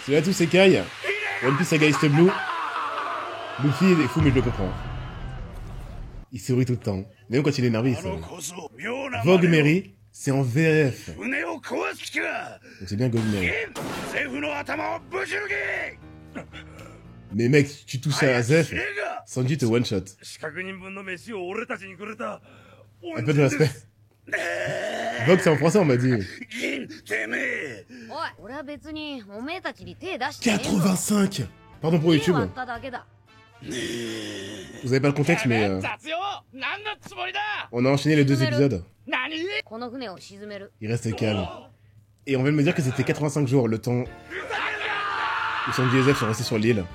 C'est là tous ces cailles. One Piece Saga East Blue. Luffy est fou, mais je le comprends. Il sourit tout le temps. Même quand il est énervé, il sourit. Vogue Mary, c'est en VF. Donc c'est bien Vogue Mary. Mais mec, tu touches à Zef, Sanji te one shot. Un peu de respect. Vogue c'est en français, on m'a dit. 85. Pardon pour YouTube. Vous avez pas le contexte, mais on a enchaîné les 2 épisodes. Il reste calme. Et on vient de me dire que c'était 85 jours, le temps où Sanji et Zef sont restés sur l'île.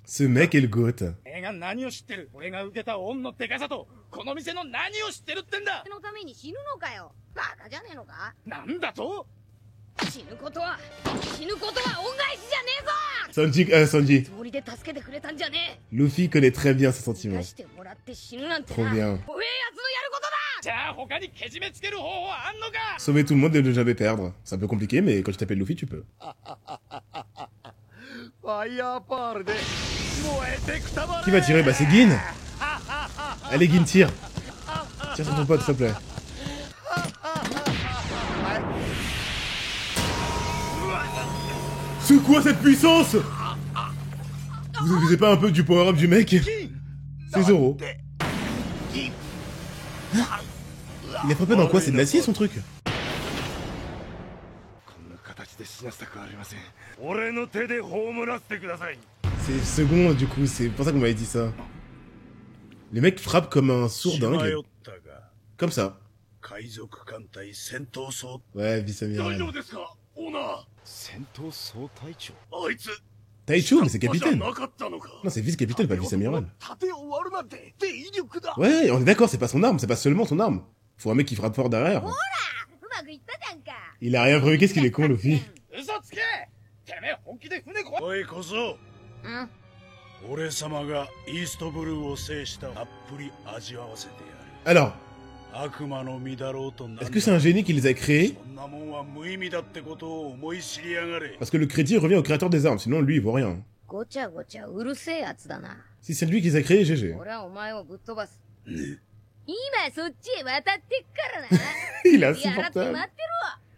Ce mec est le GOAT. Sanji. Luffy connaît très bien ses sentiments. Trop bien. Sauver tout le monde et ne jamais perdre. C'est un peu compliqué, mais quand tu t'appelles Luffy, tu peux. Qui va tirer? Bah c'est Gin. Allez Gin, tire. Tire sur ton pote, s'il te plaît. C'est quoi cette puissance? Vous abusez pas un peu du power-up du mec? C'est Zoro. Il a frappé dans quoi? C'est de l'acier son truc? C'est second du coup, c'est pour ça qu'on m'avait dit ça. Les mecs frappent comme un sourd dingue. Comme ça. Ouais, vice-amiral. Taichu, mais c'est capitaine. Non, c'est vice-capitaine, pas vice-amiral. Ouais, on est d'accord, c'est pas son arme, c'est pas seulement son arme. Faut un mec qui frappe fort derrière. Il a rien prévu, qu'est-ce qu'il est con, Luffy. Alors, est-ce que c'est un génie qui les a créés? Parce que le crédit revient au créateur des armes, sinon lui il voit rien. Si c'est lui qui les a créés, GG. Il est insupportable.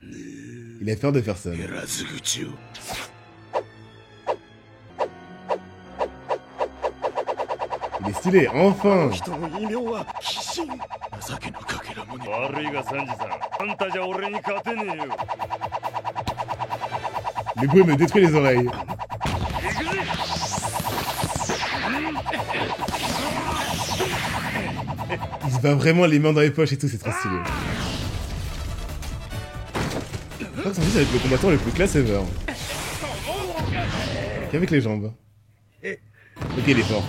Il a peur de personne. Il est stylé, enfin. Le bruit me détruit les oreilles. Il se bat vraiment les mains dans les poches et tout, c'est trop stylé. Je crois que Sanji ça va être le combattant le plus classe ever. Qu'avec les jambes. Ok, il est fort.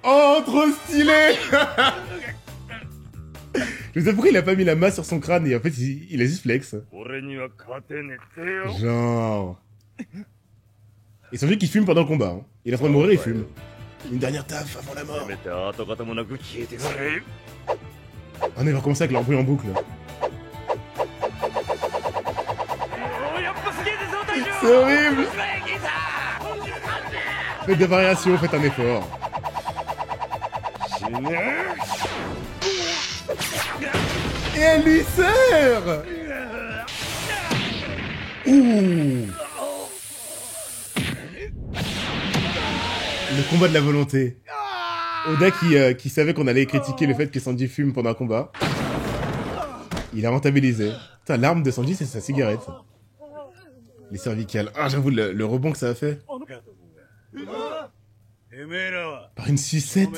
Oh, trop stylé. Je sais pas pourquoi il a pas mis la main sur son crâne et en fait il a juste flex. Genre. Et Sanji qui fume pendant le combat. Hein. Il est en train de mourir, il fume. Une dernière taf avant la mort. Ah non, il va recommencer avec l'embrouille en boucle. C'est horrible. Faites des variations, faites un effort. Et elle lui sert. Ouh. Le combat de la volonté. Oda qui savait qu'on allait critiquer le fait que Sanji fume pendant un combat. Il a rentabilisé. Putain, l'arme de Sanji, c'est sa cigarette. Les cervicales. Ah, j'avoue, le rebond que ça a fait. Par une sucette.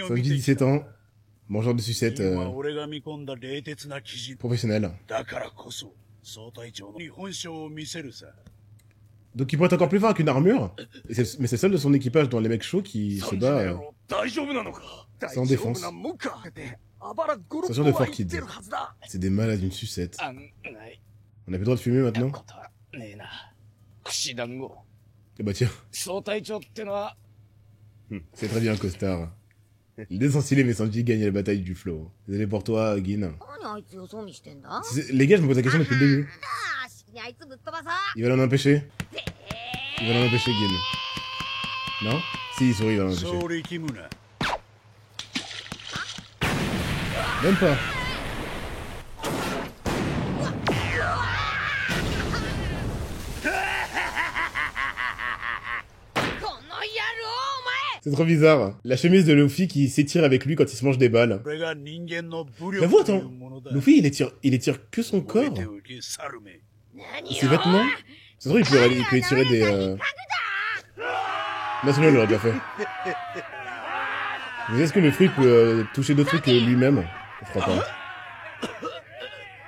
Sanji, 17 ans. Mangeur de sucette professionnel. Donc il pourrait être encore plus fort qu'une armure. Mais c'est seul de son équipage dans les mecs chauds qui se bat sans défense. Sachant de Fort Kid. C'est des malades d'une sucette. On a plus le droit de fumer maintenant? Eh bah tiens. C'est très bien, costard. Les deux sont stylés, mais Sanji gagne la bataille du flow. Désolé pour toi, Gin. Les gars, je me pose la question depuis le début. Il va l'en empêcher. Il va l'en empêcher, Gin. Non? Si, il sourit, il va l'en empêcher. Même pas. C'est trop bizarre. La chemise de Luffy qui s'étire avec lui quand il se mange des balles. J'avoue, attends. Luffy, il étire que son corps. Et ses vêtements. C'est vrai, il peut étirer des... National l'aurait bien fait. Mais est-ce que le fruit peut toucher d'autres trucs que lui-même? Je crois pas.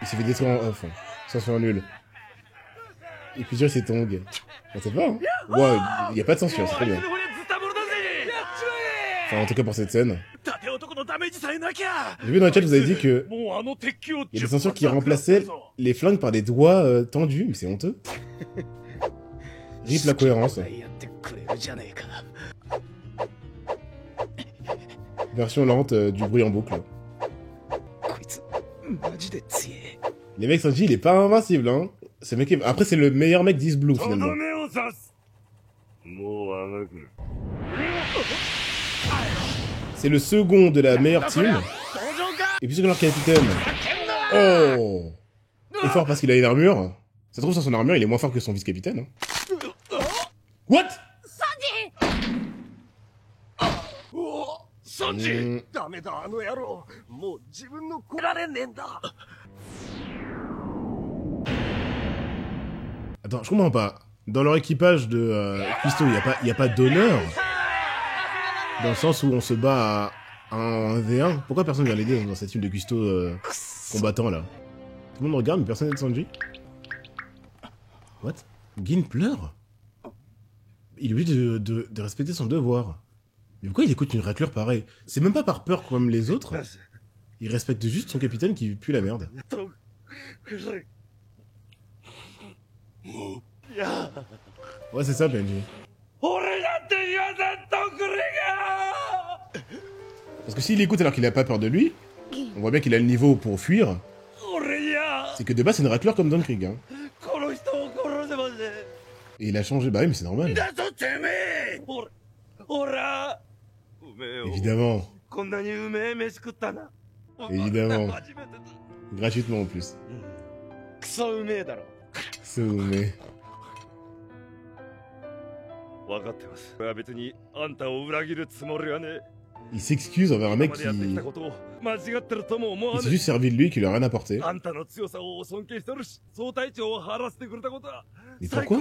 Il s'est fait détruire en off. Censure nulle. Et puis ses tongs. On sait pas, hein. Ouais, il y a pas de censure, c'est très bien. Enfin, en tout cas pour cette scène. J'ai vu dans le chat, vous avez dit que il y a des censures qui remplaçaient les flingues par des doigts tendus, mais c'est honteux. Rip la cohérence. Version lente du bruit en boucle. Les mecs Sanji, il est pas invincible, hein. Après, c'est le meilleur mec d'East Blue, finalement. C'est le second de la meilleure team. Et puis c'est leur capitaine. Oh! Il est fort parce qu'il a une armure. Ça se trouve, sans son armure, il est moins fort que son vice-capitaine. Hein. What? Sanji! Attends, je comprends pas. Dans leur équipage de Custo, il y a pas d'honneur. Dans le sens où on se bat à un 1v1. Pourquoi personne vient l'aider dans cette team de Custo combattant là? Tout le monde regarde, mais personne n'aide Sanji. What? Gin pleure? Il est obligé de respecter son devoir. Mais pourquoi il écoute une raclure pareille? C'est même pas par peur comme les autres. Il respecte juste son capitaine qui pue la merde. Ouais, c'est ça, Benji. Parce que s'il écoute alors qu'il a pas peur de lui, on voit bien qu'il a le niveau pour fuir. C'est que de base, c'est une raclure comme Don Krieg. Hein. Et il a changé. Bah oui, mais c'est normal. Évidemment. Évidemment. Gratuitement en plus. Soumé. Il s'excuse envers un mec qui... Il s'est juste servi de lui, qui lui a rien apporté. Mais pourquoi?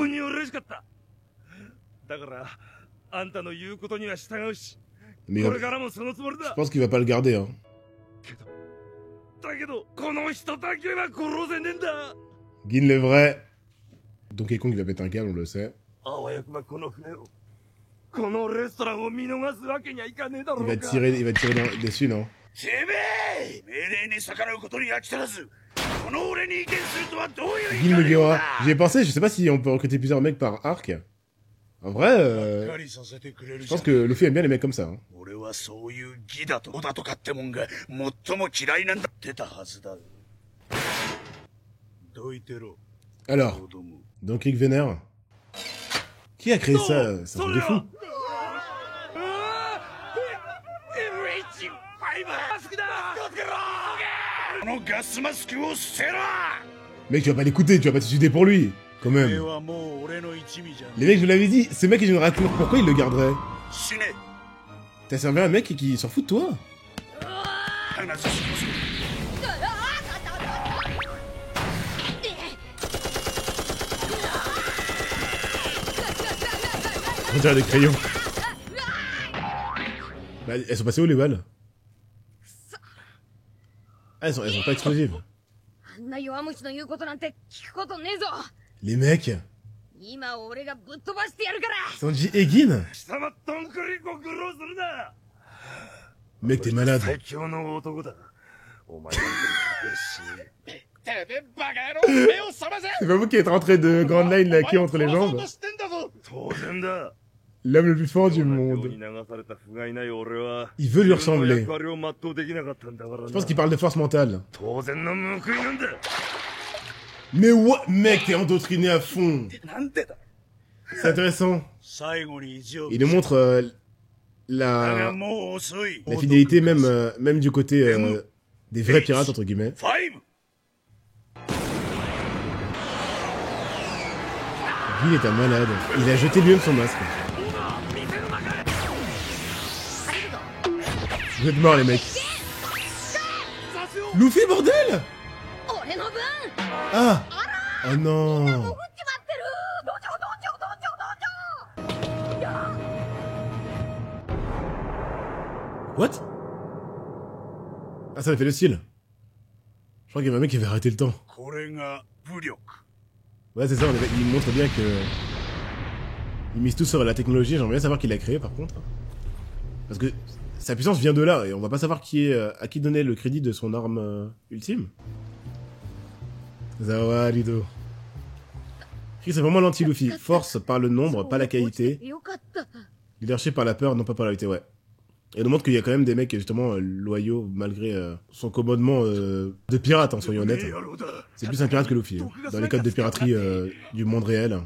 Mais je pense qu'il va pas le garder, hein. Gin le vrai. Donkey Kong il va péter un câble, on le sait. Il va tirer dessus, non? Gin Mugiwara. J'y ai pensé, je sais pas si on peut recruter plusieurs mecs par arc. En vrai, je pense que Luffy aime bien les mecs comme ça. Hein. Alors, Donkey vénère. Qui a créé ça? C'est un truc de fou. Mec, tu vas pas l'écouter, tu vas pas te suicider pour lui. Quand même. Les mecs, je vous l'avais dit, ce mec est une raclure, pourquoi il le garderait? T'as servi un mec qui s'en fout de toi? On dirait des crayons. Bah, elles sont passées où les balles? Ah, elles sont pas explosives. Les mecs. Sanji et Gin. Mec, t'es malade. C'est pas vous qui êtes rentré de Grand Line laqué entre les jambes? L'homme le plus fort du monde. Il veut lui ressembler. Je pense qu'il parle de force mentale. Mais what? Mec, t'es endoctriné à fond. C'est intéressant. Il nous montre la fidélité même du côté des vrais pirates, entre guillemets. Lui, il est un malade. Il a jeté lui-même son masque. Vous êtes morts, les mecs. Luffy, bordel! Ah! Oh non! What? Ah, ça a fait le style. Je crois qu'il y avait un mec qui avait arrêté le temps. Ouais, c'est ça, il montre bien que... Il mise tout sur la technologie, j'aimerais bien savoir qui l'a créé, par contre. Parce que sa puissance vient de là, et on va pas savoir à qui donner le crédit de son arme ultime. Zawa Lido. C'est vraiment l'anti-Luffy. Force par le nombre, pas la qualité. Leadership par la peur, non pas par la qualité, ouais. Et on nous montre qu'il y a quand même des mecs, justement, loyaux, malgré son commandement de pirate, hein, soyons honnêtes. C'est plus un pirate que Luffy, hein, dans les codes de piraterie du monde réel.